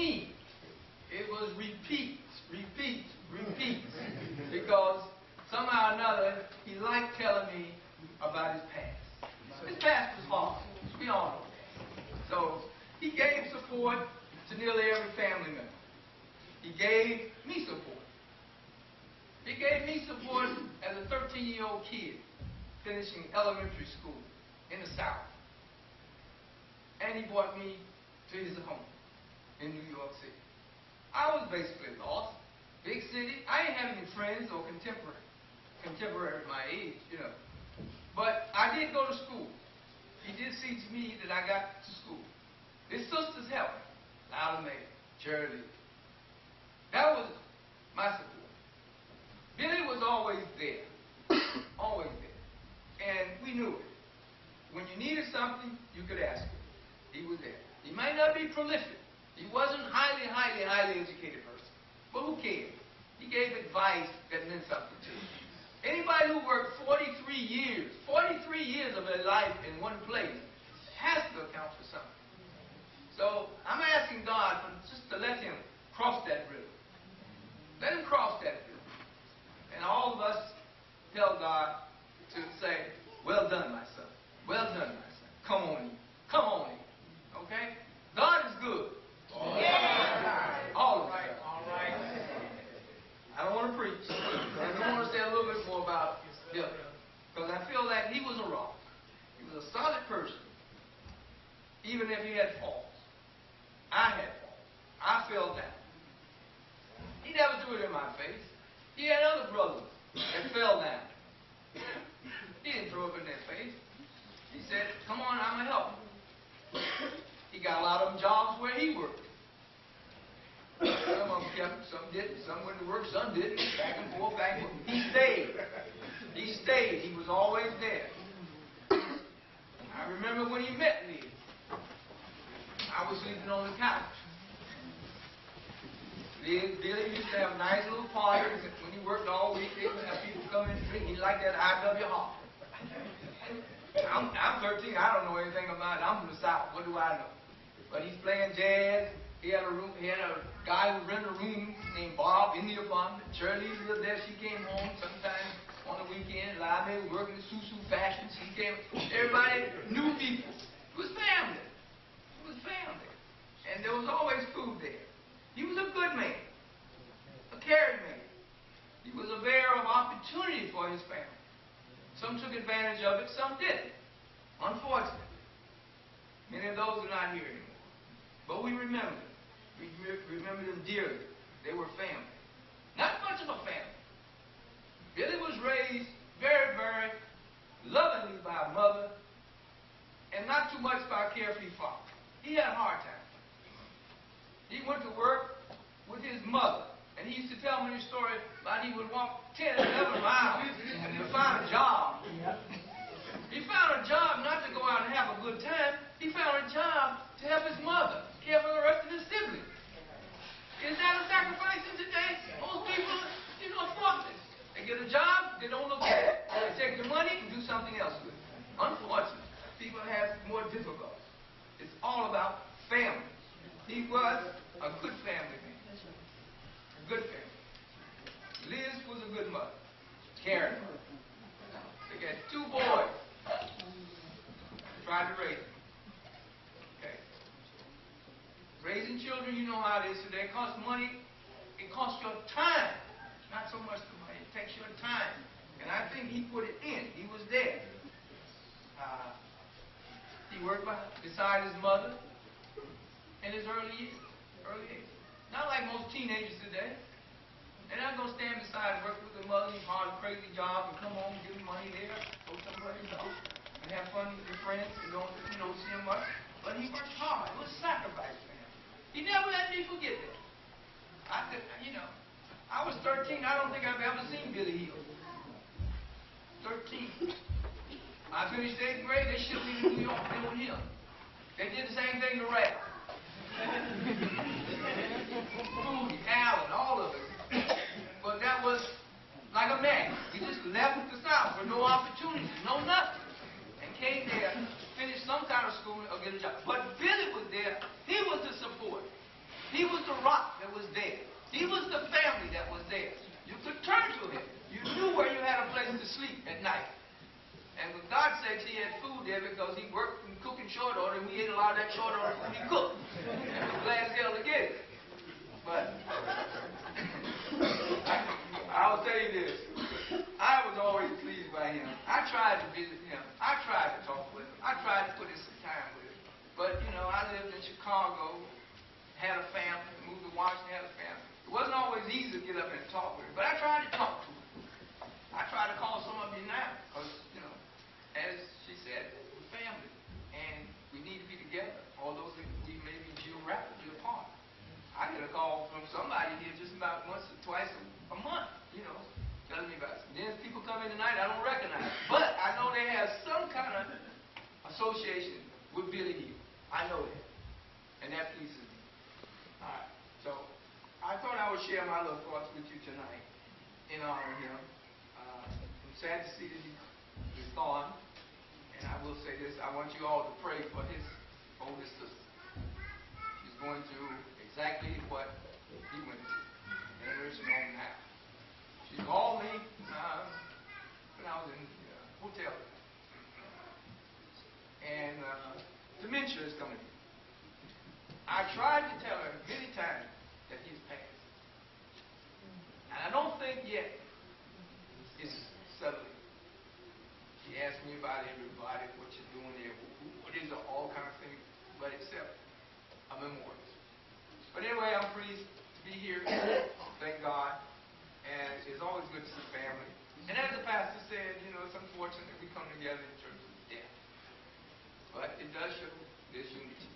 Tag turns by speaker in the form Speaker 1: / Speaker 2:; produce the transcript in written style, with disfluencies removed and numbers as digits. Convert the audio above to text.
Speaker 1: me, it was repeats, because somehow or another, he liked telling me about his past. His past was hard. We all know that. So he gave support to nearly every family member. He gave me support. He gave me support as a 13-year-old kid finishing elementary school in the South. And he brought me to his home in New York City. I was basically lost. Big city. I didn't have any friends or contemporary my age, you know. But I did go to school. He did see to me that I got to school. His sisters helped me. Loud May, Charity. That was my support. Billy was always there. Always there. And we knew it. When you needed something, you could ask him. He was there. He might not be prolific. He wasn't highly educated person. But who cared? He gave advice that meant something to him. Anybody who worked 43 years of their life in one place has to account for something. So I'm asking God just to let him cross that river. Let him cross that river. And all of us tell God to say, well done, my son. Well done, my son. Come on in. Come on in. Okay? God is good.
Speaker 2: Yeah.
Speaker 1: All right. All right. I don't want to preach. I do want to say a little bit more about Billy. Because I feel like he was a rock. He was a solid person. Even if he had faults. I had faults. I fell down. He never threw it in my face. He had other brothers that fell down. He didn't throw it in their face. He said, come on, I'm going to help you. He got a lot of them jobs where he worked. Some of them kept, some didn't, some went to work, some didn't. Back and forth, back and forth. He stayed. He stayed. He was always there. I remember when he met me. I was sleeping on the couch. Billy used to have nice little parties. When he worked all week, they would have people come in and drink. He liked that IW Hall. I'm 13. I don't know anything about it. I'm from the South. What do I know? But he's playing jazz. He had a guy who rented a room named Bob in the apartment. Shirley lived there. She came home sometimes on the weekend. Lime was working in Susu fashion. She came. Everybody knew people. It was family. It was family. And there was always food there. He was a good man. A caring man. He was a bearer of opportunity for his family. Some took advantage of it, some didn't. Unfortunately. Many of those are not here anymore. But we remember them. We remember them dearly. They were family. Not much of a family. Billy was raised very, very lovingly by a mother and not too much by a carefree father. He had a hard time. He went to work with his mother. And he used to tell me a story about he would walk 10, 11 miles to find a job. He found a job not to go out and have a good time. He found a job to help his mother care for the rest of his siblings. Is that a sacrifice in today? Most people, fortunate. They get a job, they don't look at it. They take the money and do something else with it. Unfortunately, people have more difficulty. It's all about family. He was a good family man. A good family. Liz was a good mother. Caring mother. They got 2 boys. Tried to raise them. Okay. Raising children, you know how it is today. It costs money. It costs your time. Not so much the money. It takes your time. And I think he put it in. He was there. He worked beside his mother in his early years. Not like most teenagers today. They're not going to stand beside and work with their mother, leave hard, crazy job, and come home and give them money there, go somewhere else, and have fun with your friends and don't see them much. But he worked hard. It was sacrifice for him. He never let me forget that. I was 13. I don't think I've ever seen Billy Hill. 13. I finished 8th grade. They shipped me to New York. They were him. They did the same thing to Rap. Foodie, Allen, all of it. But that was like a man. He just left the South with no opportunities, no nothing. And came there, finished some kind of school or get a job. But Billy was there. He was the support. He was because he worked in cooking short order, and we ate a lot of that short order food he cooked. And was glad as hell to get it. But I will tell you this. I was always pleased by him. I tried to visit him. I tried to talk with him. I tried to put in some time with him. But, I lived in Chicago, had a family, moved to Washington, had a family. It wasn't always easy to get up and talk with him, but I tried to talk to him. I tried to call some of you now, because, as she said, we're family, and we need to be together, although we may be geographically apart. I get a call from somebody here just about once or twice a month, telling me about it. Then people come in tonight, I don't recognize them. But I know they have some kind of association with Billy Hill. I know that. And that pleases me. All right. So I thought I would share my little thoughts with you tonight in honor of him. I'm sad to see that he's gone. And I will say this, I want you all to pray for his oldest sister. She's going through exactly what he went through in a nursing home now. She called me when I was in the hotel. And dementia is coming. I tried to tell her many times that he's passed. And I don't think yet it's settling. She asked me about everybody, what you're doing there, what is it, all kinds of things, but except a memorial. But anyway, I'm pleased to be here. Thank God. And it's always good to see family. And as the pastor said, it's unfortunate that we come together in terms of death. But it does show there's unity.